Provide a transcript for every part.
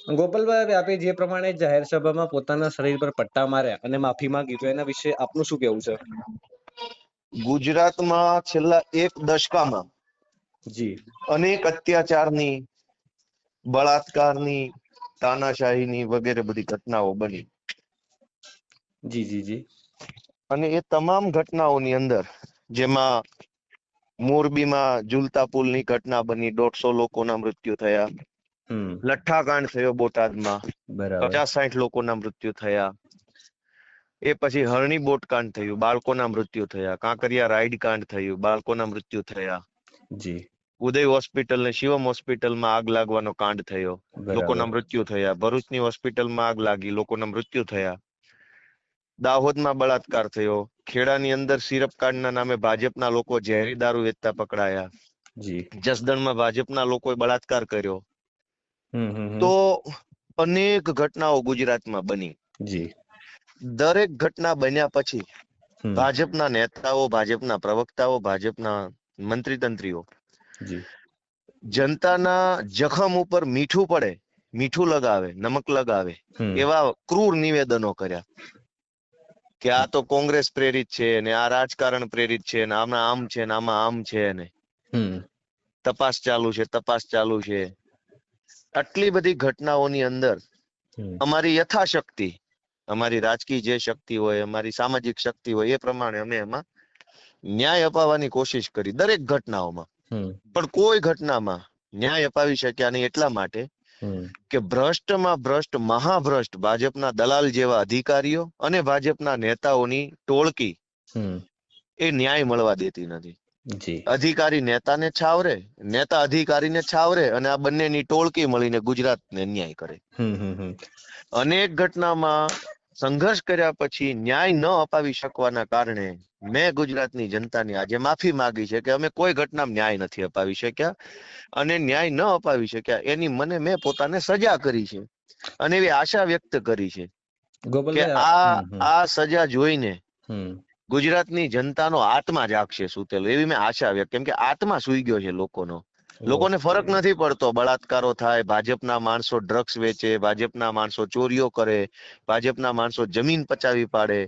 ગોપાલભાઈ, હવે આપે જે પ્રમાણે જાહેર સભામાં પોતાના શરીર પર પટ્ટા માર્યા અને માફી માંગી, તો એના વિશે આપનું શું કેવું છે? ગુજરાતમાં છેલ્લા એક દશકામાં જી અનેક અત્યાચારની, બળાત્કારની, તાનાશાહીની વગેરે બધી ઘટનાઓ બની જી જી જી અને એ તમામ ઘટનાઓની અંદર જેમાં મોરબીમાં ઝૂલતા પુલની ઘટના બની, 150 લોકોના મૃત્યુ થયા. હમ લઠ્ઠાકાંડ થયો બોટાદમાં, બરાબર 50-60 લોકોના મૃત્યુ થયા. એ પછી હરણી બોટકાંડ થયું, બાળકોના મૃત્યુ થયા. કાંકરિયા રાઈડ કાંડ થયું, બાળકોના મૃત્યુ થયા. જી ઉદય હોસ્પિટલ ને શિવમ હોસ્પિટલમાં આગ લાગવાનો કાંડ થયો, લોકોના બરાબર મૃત્યુ થયા. ભરૂચની હોસ્પિટલમાં આગ લાગી, લોકોના મૃત્યુ થયા. દાહોદમાં બળાત્કાર થયો. ખેડાની અંદર સિરપ કાંડના નામે ભાજપના લોકો ઝેરી દારૂ વેચતા પકડાયા. જી જસદણમાં ભાજપના લોકોએ બળાત્કાર કર્યો. હમ હમ હમ તો અનેક ઘટનાઓ ગુજરાતમાં બની. જી દરેક ઘટના બન્યા પછી હમ ભાજપના નેતાઓ, ભાજપના પ્રવક્તાઓ, ભાજપના મંત્રી તંત્રીઓ જી જનતાના જખમ ઉપર મીઠું પડે, મીઠું લગાવે, નમક લગાવે હમ એવા ક્રૂર નિવેદનો કર્યા કે આ તો કોંગ્રેસ પ્રેરિત છે ને આ રાજકારણ પ્રેરિત છે ને આમાં આમ છે ને આમાં આમ છે ને હમ તપાસ ચાલુ છે, તપાસ ચાલુ છે. આટલી બધી ઘટનાઓની અંદર હમ અમારી યથાશક્તિ, અમારી રાજકીય જે શક્તિ હોય, અમારી સામાજિક શક્તિ હોય એ પ્રમાણે અમે એમાં ન્યાય અપાવવાની કોશિશ કરી દરેક ઘટનાઓમાં. હમ પણ કોઈ ઘટનામાં ન્યાય અપાવી શક્યા નહીં એટલા માટે હમ કે ભ્રષ્ટમાં ભ્રષ્ટ, મહાભ્રષ્ટ ભાજપના દલાલ જેવા અધિકારીઓ અને ભાજપના નેતાઓની ટોળકી હમ એ ન્યાય મળવા દેતી નથી. જી અધિકારી નેતાને છાવરે, નેતા અધિકારીને છાવરે અને આ બંનેની ટોળકી મળીને ગુજરાતને અન્યાય કરે. હમ હમ હમ અનેક ઘટનામાં સંઘર્ષ કર્યા પછી ન્યાય ન અપાવી શકવાના કારણે મેં ગુજરાતની જનતાની આજે માફી માંગી છે કે અમે કોઈ ઘટનામાં ન્યાય નથી અપાવી શક્યા અને ન્યાય ન અપાવી શક્યા એની મેં પોતાને સજા કરી છે અને એવી આશા વ્યક્ત કરી છે કે ગોપાલભાઈ, આ સજા જોઈને હમ ગુજરાતની જનતાનો આત્મા જાગશે સૂતેલો, એવી મેં આશા વ્યક્ત, કેમ કે આત્મા સૂઈ ગયો છે લોકોને ફરક ઓકે નથી પડતો. બળાત્કારો થાય, ભાજપના માણસો ડ્રગ્સ વેચે, ભાજપના માણસો ચોરીઓ કરે, ભાજપના માણસો જમીન પચાવી પાડે,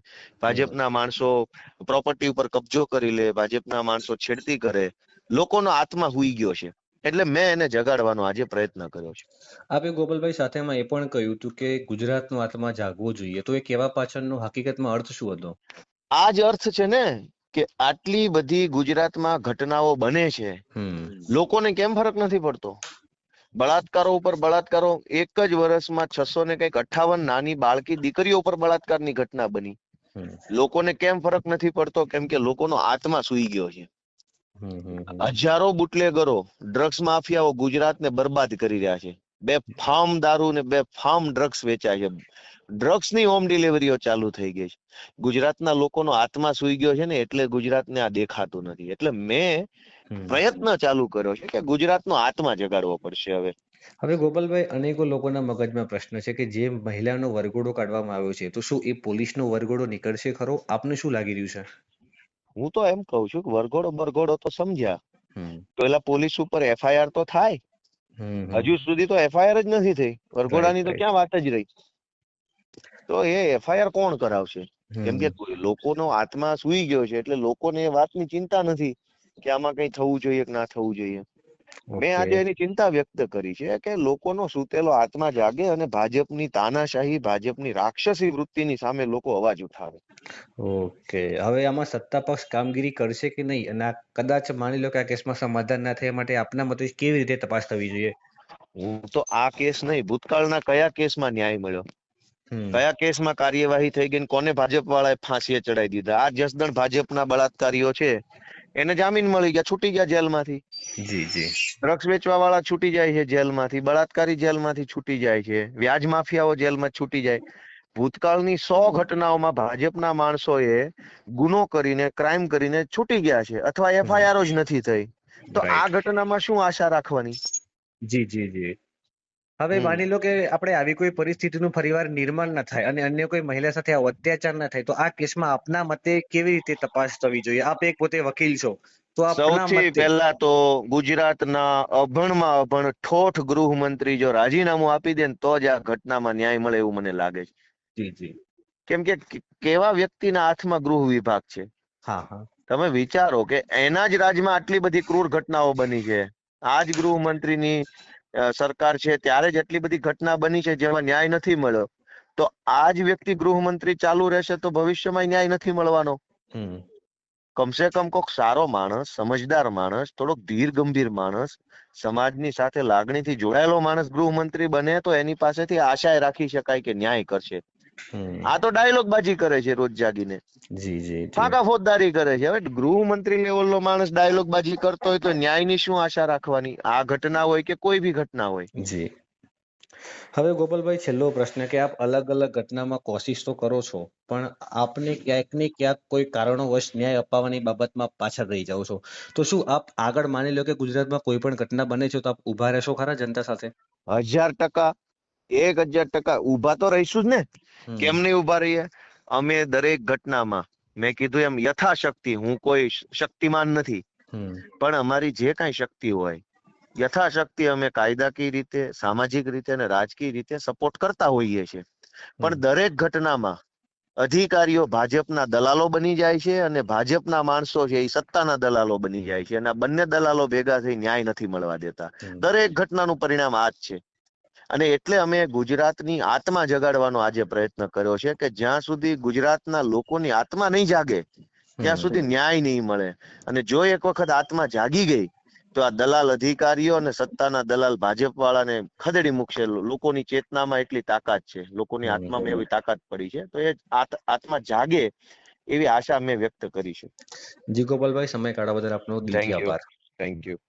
ભાજપના માણસો પ્રોપર્ટી ઉપર કબજો કરી લે, ભાજપના માણસો છેડતી કરે. લોકોનો આત્મા હુઈ ગયો છે એટલે મેં એને જગાડવાનો આજે પ્રયત્ન કર્યો છે. આપે ગોપાલભાઈ સાથેમાં એ પણ કહ્યું હતું કે ગુજરાતનો આત્મા જાગવો જોઈએ, તો એ કહેવા પાછળનો હકીકતમાં અર્થ શું હતો? આ જ અર્થ છે ને કે આટલી બધી ગુજરાતમાં ઘટનાઓ બને છે, લોકોને કેમ ફરક નથી પડતો? બળાત્કારો ઉપર બળાત્કારો, એક જ વર્ષમાં 600 ને કંઈક 58 નાની બાળકી દીકરીઓ ઉપર બળાત્કારની ઘટના બની. લોકોને કેમ ફરક નથી પડતો? કેમ કે લોકોનો આત્મા સૂઈ ગયો છે. હજારો બુટલેગરો, ડ્રગ્સ માફિયાઓ ગુજરાતને બરબાદ કરી રહ્યા છે. બેફામ દારૂ ને બેફામ ડ્રગ્સ વેચાય છે. ડ્રગ્સની હોમ ડિલિવરીઓ ચાલુ થઈ ગઈ છે. ગુજરાતના લોકોનો આત્મા સૂઈ ગયો છે ને એટલે ગુજરાતને આ દેખાતું નથી. એટલે મેં પ્રયત્ન ચાલુ કર્યો છે કે ગુજરાતનો આત્મા જગાડવો પડશે. હવે ગોપાલભાઈ, અનેકો લોકોના મગજમાં પ્રશ્ન છે કે જે મહિલાનો વરઘોડો કાઢવામાં આવ્યો છે, તો શું એ પોલીસનો વરઘોડો નીકળશે ખરો? આપને શું લાગી રહ્યું છે? હું તો એમ કઉ છું કે વરઘોડો તો સમજ્યા, પેલા પોલીસ ઉપર FIR તો થાય. હજુ સુધી તો FIR જ નથી થઈ. વરઘોડાની તો ક્યાં વાત જ રહી. તો એ FIR કોણ કરાવશે? કેમ કે લોકોનો આત્મા સૂઈ ગયો છે એટલે લોકોને એ વાતની ચિંતા નથી કે આમાં કઈ થવું જોઈએ કે ના થવું જોઈએ. મેં આજે એની ચિંતા વ્યક્ત કરી છે કે લોકોનો સૂતેલો આત્મા જાગે અને ભાજપની તાનાશાહી, ભાજપની રાક્ષસી વૃત્તિની સામે લોકો અવાજ ઉઠાવે. ઓકે, હવે આમાં સત્તા પક્ષ કામગીરી કરશે કે નહીં? અને કદાચ માની લો કે આ કેસમાં સમાધાન ના થાય, માટે આપના મતે કેવી રીતે તપાસ થવી જોઈએ? હું તો આ કેસ નહીં, ભૂતકાળના કયા કેસમાં ન્યાય મળ્યો, કયા કેસમાં કાર્યવાહી થઈ ગઈ, કોને ભાજપ વાળાએ ફાંસીએ ચડાવી દીધા? આ જસદણ ભાજપના બળાત્કારીઓ છે, એને જામીન મળી ગયા, છૂટી ગયા જેલમાંથી. જી જી ડ્રગ્સ વેચવા વાળા છૂટી જાય છે જેલમાંથી, બળાત્કારી જેલમાંથી છૂટી જાય છે, વ્યાજ માફિયાઓ જેલમાં છૂટી જાય. ભૂતકાળની 100 ઘટનાઓમાં ભાજપના માણસોએ ગુનો કરીને, ક્રાઇમ કરીને છૂટી ગયા છે અથવા FIR જ નથી થઈ. તો આ ઘટનામાં શું આશા રાખવાની? જી જી જી હવે માની લો કે આપણે આવી કોઈ પરિસ્થિતિનું ફરીવાર નિર્માણ ના થાય અને અન્ય કોઈ મહિલા સાથે આવો અત્યાચાર ના થાય, તો આ કેસમાં આપના મતે કેવી રીતે તપાસ થવી જોઈએ? આપ એક પોતે વકીલ છો, તો આપના સૌથી મતે પહેલા તો ગુજરાતના અભણમાં અભણ ઠોઠ ગૃહમંત્રી જો રાજીનામું આપી દે ને તો જ આ ઘટનામાં ન્યાય મળે એવું મને લાગે છે. જી જી કેમ કે કેવા વ્યક્તિના હાથમાં ગૃહ વિભાગ છે. હા હા તમે વિચારો કે એના જ રાજમાં આટલી બધી ક્રૂર ઘટનાઓ બની છે. આ જ ગૃહમંત્રીની સરકાર છે ત્યારે જ એટલી બધી ઘટના બની છે જેમાં ન્યાય નથી મળ્યો. તો આ જ વ્યક્તિ ગૃહમંત્રી ચાલુ રહેશે તો ભવિષ્યમાં ન્યાય નથી મળવાનો. હમ કમસે કમ કોઈક સારો માણસ, સમજદાર માણસ, થોડોક ધીર ગંભીર માણસ, સમાજની સાથે લાગણીથી જોડાયેલો માણસ ગૃહમંત્રી બને તો એની પાસેથી આશા રાખી શકાય કે ન્યાય કરશે. હમ આ તો ડાયલોગ બાજી કરે છે રોજ જાગીને, જી જી જી ફાંકા ફોજદારી કરે છે. હવે ગૃહમંત્રી લેવલનો માણસ ડાયલોગ બાજી કરતો હોય તો ન્યાયની શું આશા રાખવાની? આ ઘટના હોય કે કોઈ બી ઘટના હોય. જી હવે ગોપાલભાઈ, છેલ્લો પ્રશ્ન કે આપ અલગ અલગ ઘટનામાં કોશિશ તો કરો છો, પણ આપને ક્યાંક ને ક્યાંક કોઈ કારણોવશ ન્યાય અપાવવાની બાબતમાં પાછળ રહી જાઓ છો. તો શું આપ આગળ માની લો કે ગુજરાતમાં કોઈ પણ ઘટના બને છે તો આપ ઉભા રહેશો ખરા જનતા સાથે? 1000%, 1000% ઉભા તો રહીશું જ ને. કેમ નહીં ઉભા રહીએ? અમે દરેક ઘટનામાં, મેં કીધું એમ, યથાશક્તિ, હું કોઈ શક્તિમાન નથી, પણ અમારી જે કાંઈ શક્તિ હોય યથાશક્તિ અમે કાયદાકીય રીતે, સામાજિક રીતે અને રાજકીય રીતે સપોર્ટ કરતા હોઈએ છીએ. પણ દરેક ઘટનામાં અધિકારીઓ ભાજપના દલાલો બની જાય છે અને ભાજપના માણસો છે એ સત્તાના દલાલો બની જાય છે, અને આ બંને દલાલો ભેગા થઈ ન્યાય નથી મળવા દેતા. દરેક ઘટનાનું પરિણામ આ જ છે. અને એટલે અમે ગુજરાતની આત્મા જગાડવાનો આજે પ્રયત્ન કર્યો છે કે જ્યાં સુધી ગુજરાતના લોકોની આત્મા નહીં જાગે ત્યાં સુધી ન્યાય નહીં મળે. અને જો એક વખત આત્મા જાગી ગઈ તો આ દલાલ અધિકારીઓ અને સત્તાના દલાલ ભાજપ વાળાને ખદેડી મૂકશે. લોકોની ચેતનામાં એટલી તાકાત છે, લોકોની આત્મામાં એવી તાકાત પડી છે. તો એ આત્મા જાગે એવી આશા મેં વ્યક્ત કરી છે. જી ગોપાલભાઈ, સમય કાઢવા બદલ આપનો દિલથી થેન્ક યુ. આભાર. Thank you.